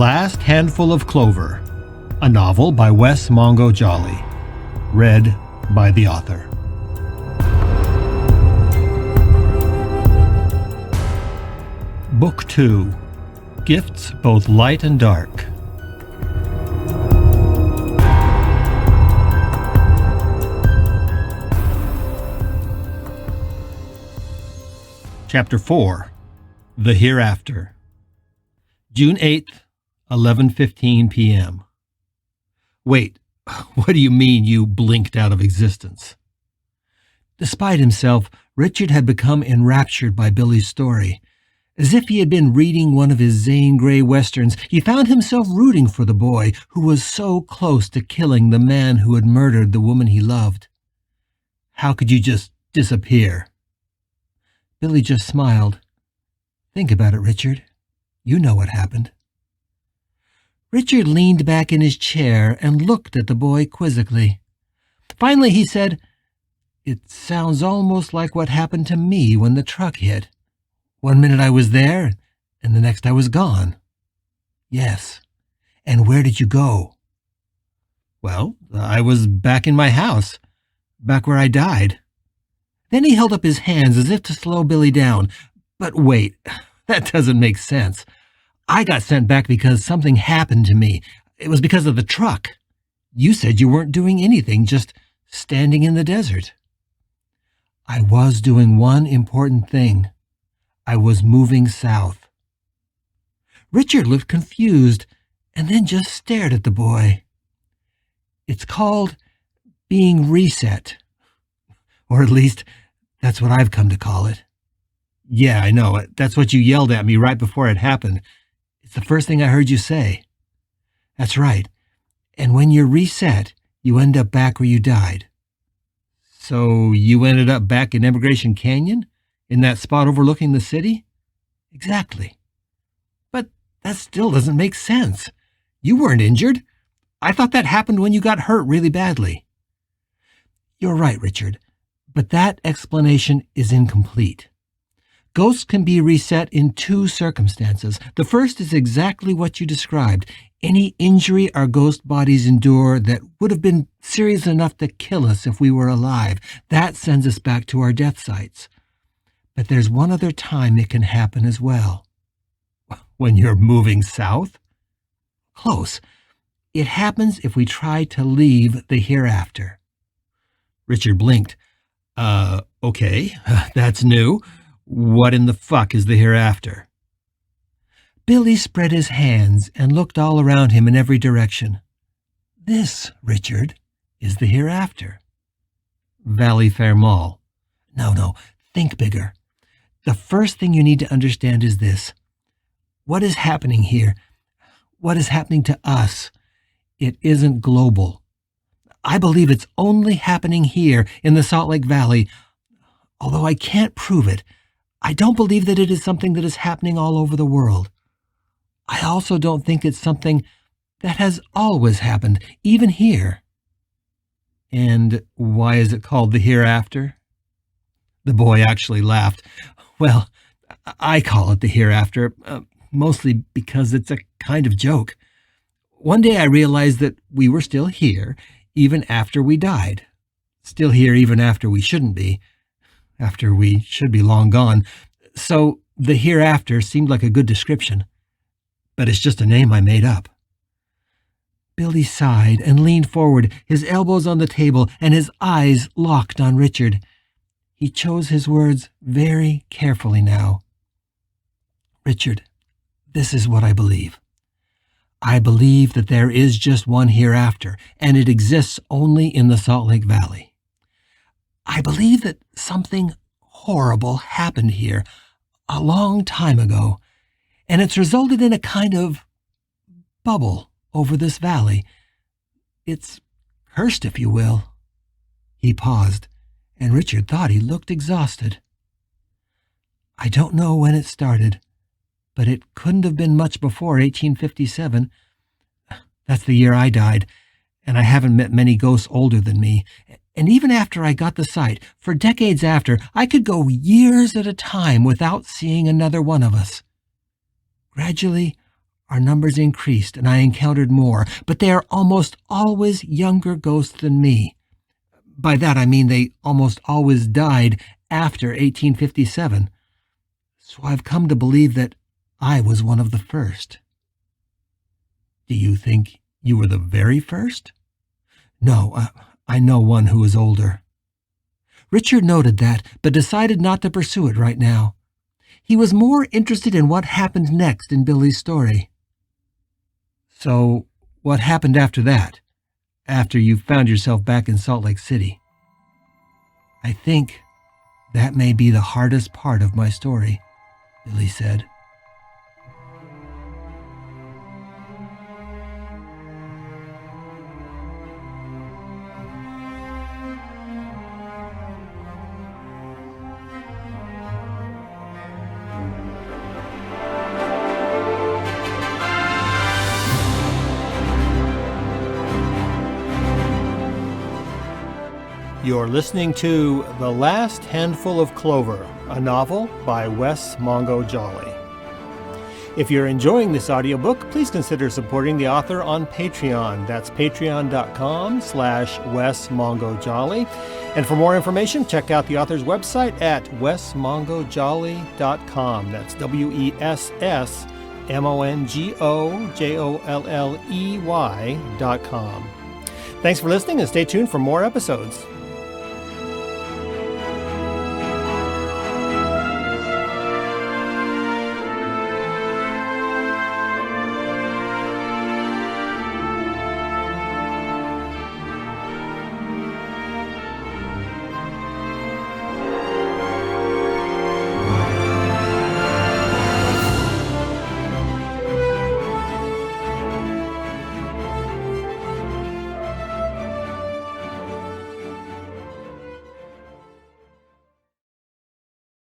Last Handful of Clover, a novel by Wess Mongo Jolley, read by the author. Book 2, Gifts Both Light and Dark. Chapter 4, The Hereafter. June 8th, 11:15 p.m. Wait, what do you mean you blinked out of existence? Despite himself, Richard had become enraptured by Billy's story. As if he had been reading one of his Zane Grey westerns, he found himself rooting for the boy who was so close to killing the man who had murdered the woman he loved. How could you just disappear? Billy just smiled. Think about it, Richard. You know what happened. Richard leaned back in his chair and looked at the boy quizzically. Finally he said, "It sounds almost like what happened to me when the truck hit. One minute I was there, and the next I was gone." "Yes. And where did you go?" "Well, I was back in my house, back where I died." Then he held up his hands as if to slow Billy down. "But wait, that doesn't make sense. I got sent back because something happened to me. It was because of the truck. You said you weren't doing anything, just standing in the desert." "I was doing one important thing. I was moving south." Richard looked confused and then just stared at the boy. "It's called being reset. Or at least, that's what I've come to call it." "Yeah, I know. That's what you yelled at me right before it happened. It's the first thing I heard you say." "That's right. And when you're reset, you end up back where you died." "So you ended up back in Emigration Canyon? In that spot overlooking the city?" "Exactly." "But that still doesn't make sense. You weren't injured. I thought that happened when you got hurt really badly." "You're right, Richard. But that explanation is incomplete. Ghosts can be reset in two circumstances. The first is exactly what you described. Any injury our ghost bodies endure that would have been serious enough to kill us if we were alive, that sends us back to our death sites. But there's one other time it can happen as well." "When you're moving south?" "Close. It happens if we try to leave the hereafter." Richard blinked. Okay, that's new. What in the fuck is the hereafter?" Billy spread his hands and looked all around him in every direction. "This, Richard, is the hereafter." "Valley Fair Mall." No, think bigger. The first thing you need to understand is this. What is happening here? What is happening to us? It isn't global. I believe it's only happening here in the Salt Lake Valley. Although I can't prove it, I don't believe that it is something that is happening all over the world. I also don't think it's something that has always happened, even here." "And why is it called the hereafter?" The boy actually laughed. "Well, I call it the hereafter, mostly because it's a kind of joke. One day I realized that we were still here, even after we died. Still here even after we shouldn't be. After we should be long gone. So the hereafter seemed like a good description. But it's just a name I made up." Billy sighed and leaned forward, his elbows on the table and his eyes locked on Richard. He chose his words very carefully now. "Richard, this is what I believe. I believe that there is just one hereafter, and it exists only in the Salt Lake Valley. I believe that something horrible happened here a long time ago, and it's resulted in a kind of bubble over this valley. It's cursed, if you will." He paused, and Richard thought he looked exhausted. "I don't know when it started, but it couldn't have been much before 1857. That's the year I died, and I haven't met many ghosts older than me. And even after I got the sight, for decades after, I could go years at a time without seeing another one of us. Gradually, our numbers increased and I encountered more, but they are almost always younger ghosts than me. By that I mean they almost always died after 1857. So I've come to believe that I was one of the first. Do you think you were the very first? No, I know one who is older. Richard noted that, but decided not to pursue it right now. He was more interested in what happened next in Billy's story. So, what happened after that? After you found yourself back in Salt Lake City? I think that may be the hardest part of my story, Billy said. You're listening to The Last Handful of Clover, a novel by Wess Mongo Jolley. If you're enjoying this audiobook, please consider supporting the author on Patreon. That's patreon.com/Wess Mongo Jolley. And for more information, check out the author's website at wessmongojolley.com. That's WESSMONGOJOLLEY.com. Thanks for listening and stay tuned for more episodes.